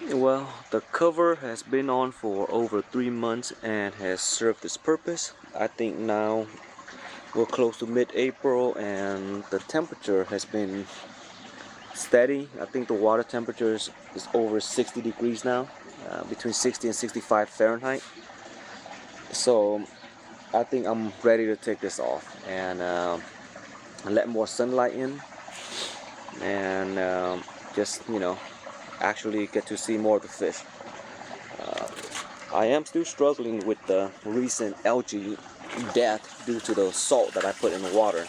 Well, the cover has been on for over 3 months and has served its purpose. I think now we're close to mid-April and the temperature has been steady. I think the water temperature is over 60 degrees now, between 60 and 65 Fahrenheit. So I think I'm ready to take this off and let more sunlight in and just, actually get to see more of the fish. I am still struggling with the recent algae death due to the salt that I put in the water.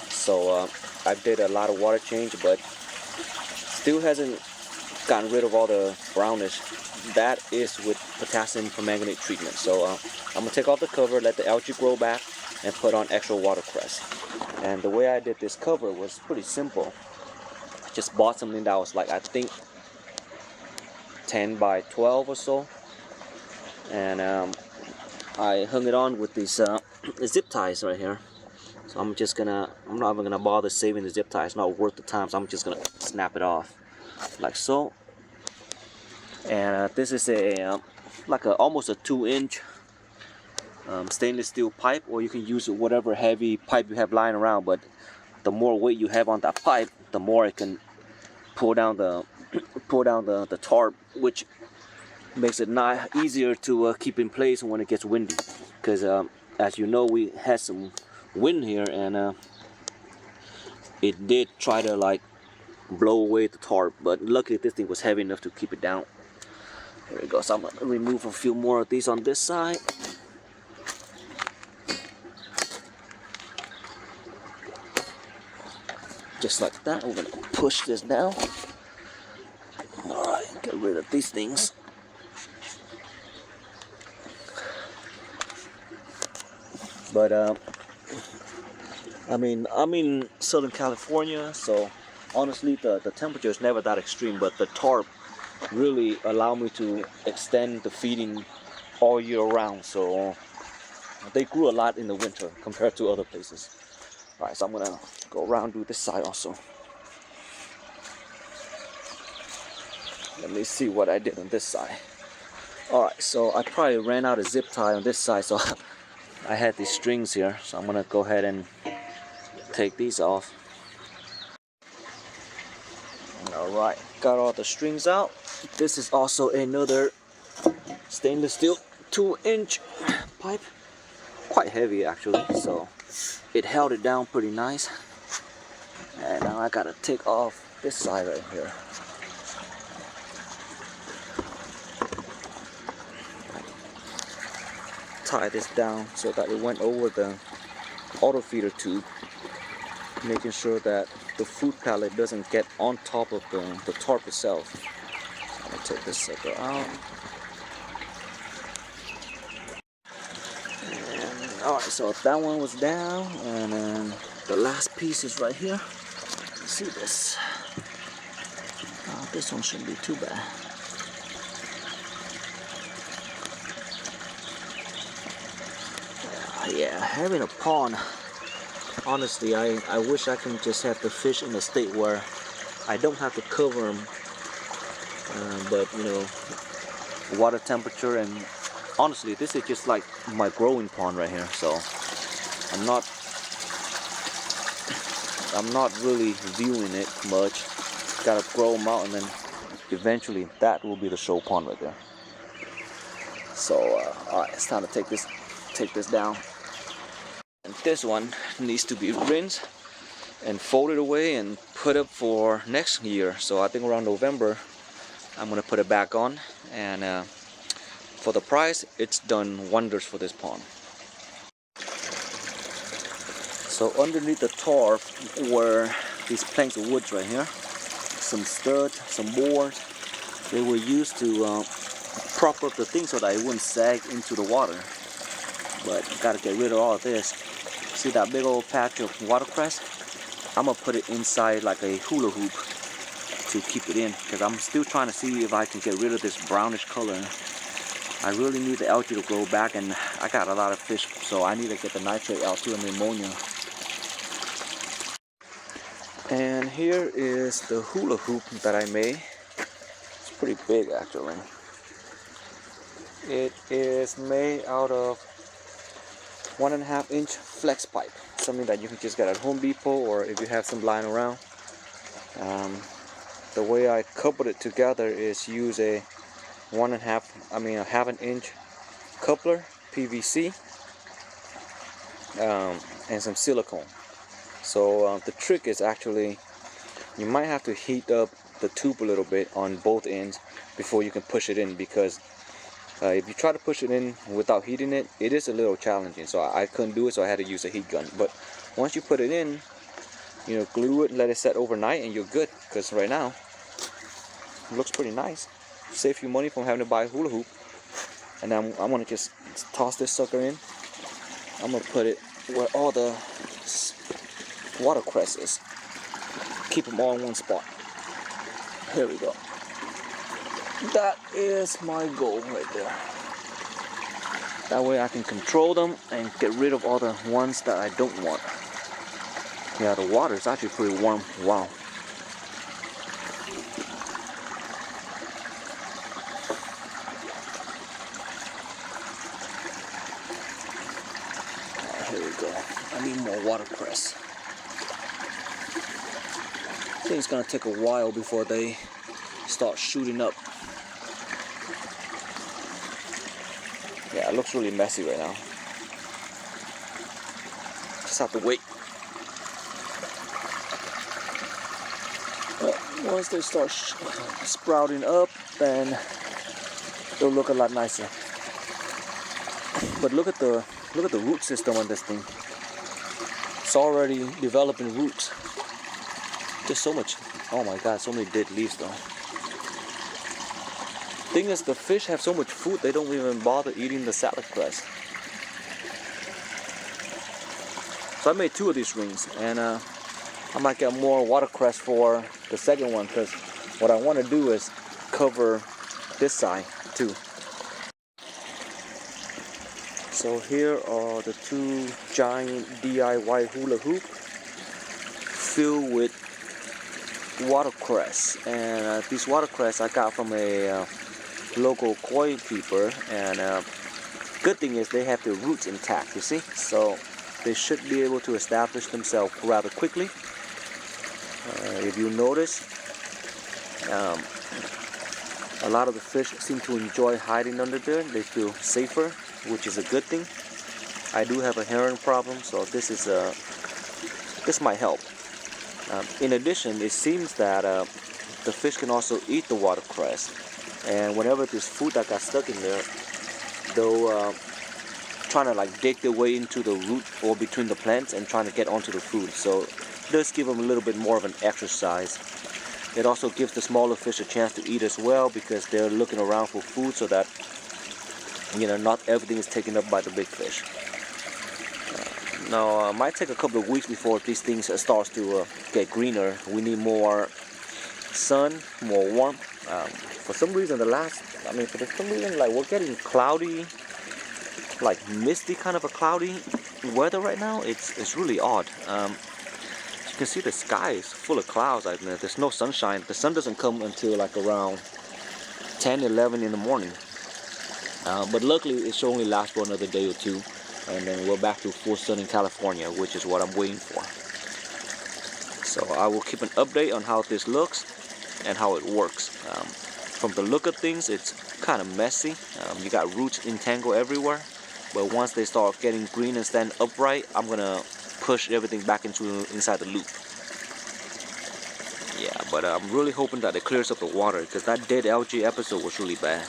So I did a lot of water change, but still hasn't gotten rid of all the brownish. That is with potassium permanganate treatment. So I'm gonna take off the cover, let the algae grow back, and put on extra watercress. And the way I did this cover was pretty simple. I just bought something that was like, I think 10 by 12 or so, and I hung it on with these zip ties right here. So I'm not even gonna bother saving the zip tie. It's not worth the time. So I'm just gonna snap it off like so. And this is almost a 2-inch stainless steel pipe, or you can use whatever heavy pipe you have lying around. But the more weight you have on that pipe, the more it can pull down the tarp, which makes it not easier to keep in place when it gets windy. Because as you know, we had some wind here, and it did try to like blow away the tarp, but luckily this thing was heavy enough to keep it down. There we go. So I'm gonna remove a few more of these on this side. Just like that. We're gonna push this down. Alright, get rid of these things. But I'm in Southern California, so honestly the temperature is never that extreme, but the tarp really allow me to extend the feeding all year round. So they grew a lot in the winter compared to other places. Alright, so I'm gonna go around to this side also. Let me see what I did on this side. Alright, so I probably ran out of zip tie on this side, so I had these strings here, so I'm gonna go ahead and take these off. Alright, got all the strings out. This is also another stainless steel 2-inch pipe, quite heavy actually, so it held it down pretty nice. And now I gotta take off this side right here. Tie this down so that it went over the auto feeder tube, making sure that the food pellet doesn't get on top of the tarp itself. So I'm gonna take this sucker out. Alright, so that one was down, and then the last piece is right here. See this? This one shouldn't be too bad. Yeah, having a pond, honestly, I wish I can just have the fish in a state where I don't have to cover them, but water temperature, and honestly this is just like my growing pond right here, so I'm not really viewing it much. Gotta grow them out, and then eventually that will be the show pond right there. So alright, it's time to take this down. And this one needs to be rinsed and folded away and put up for next year. So I think around November I'm gonna put it back on, and for the price, it's done wonders for this pond. So underneath the tarp were these planks of wood right here, some studs, some boards. They were used to prop up the thing so that it wouldn't sag into the water. But gotta get rid of all of this. See that big old patch of watercress? I'm gonna put it inside like a hula hoop to keep it in, because I'm still trying to see if I can get rid of this brownish color. I really need the algae to grow back, and I got a lot of fish, so I need to get the nitrate out too and the ammonia. And here is the hula hoop that I made. It's pretty big actually. It is made out of 1.5 inch flex pipe, something that you can just get at Home Depot or if you have some lying around. The way I coupled it together is use a half an inch coupler, PVC, and some silicone. So the trick is actually you might have to heat up the tube a little bit on both ends before you can push it in, because if you try to push it in without heating it, it is a little challenging. So I couldn't do it, so I had to use a heat gun. But once you put it in, you know, glue it, let it set overnight, and you're good. Because right now, it looks pretty nice. Save you money from having to buy a hula hoop. And then I'm gonna just toss this sucker in. I'm gonna put it where all the watercress is. Keep them all in one spot. Here we go. That is my goal right there. That way I can control them and get rid of all the ones that I don't want. Yeah, the water is actually pretty warm. Wow. Here we go. I need more watercress. I think it's gonna take a while before they start shooting up. Yeah, it looks really messy right now. Just have to wait. But once they start sprouting up, then it'll look a lot nicer. But look at the root system on this thing. It's already developing roots. There's so much. Oh my God, so many dead leaves though. Thing is, the fish have so much food they don't even bother eating the salad cress. So I made 2 of these rings, and I might get more watercress for the second one, because what I want to do is cover this side too. So here are the 2 giant DIY hula hoop filled with watercress, and these watercress I got from a local koi keeper, and good thing is they have their roots intact, you see, so they should be able to establish themselves rather quickly. If you notice, a lot of the fish seem to enjoy hiding under there. They feel safer, which is a good thing. I do have a herring problem, so this might help. In addition, it seems that the fish can also eat the watercress. And whenever there's food that got stuck in there, they'll trying to like dig their way into the root or between the plants and trying to get onto the food. So it does give them a little bit more of an exercise. It also gives the smaller fish a chance to eat as well, because they're looking around for food, so that, you know, not everything is taken up by the big fish. Now, it might take a couple of weeks before these things starts to get greener. We need more sun, more warmth. For some reason, like we're getting cloudy, like misty kind of a cloudy weather right now. It's really odd. You can see the sky is full of clouds. Like, there's no sunshine. The sun doesn't come until like around 10, 11 in the morning. But luckily, it should only last for another day or 2. And then we're back to full sun in California, which is what I'm waiting for. So I will keep an update on how this looks and how it works. From the look of things, it's kind of messy. You got roots entangled everywhere. But once they start getting green and stand upright, I'm gonna push everything back inside the loop. Yeah, but I'm really hoping that it clears up the water, because that dead algae episode was really bad.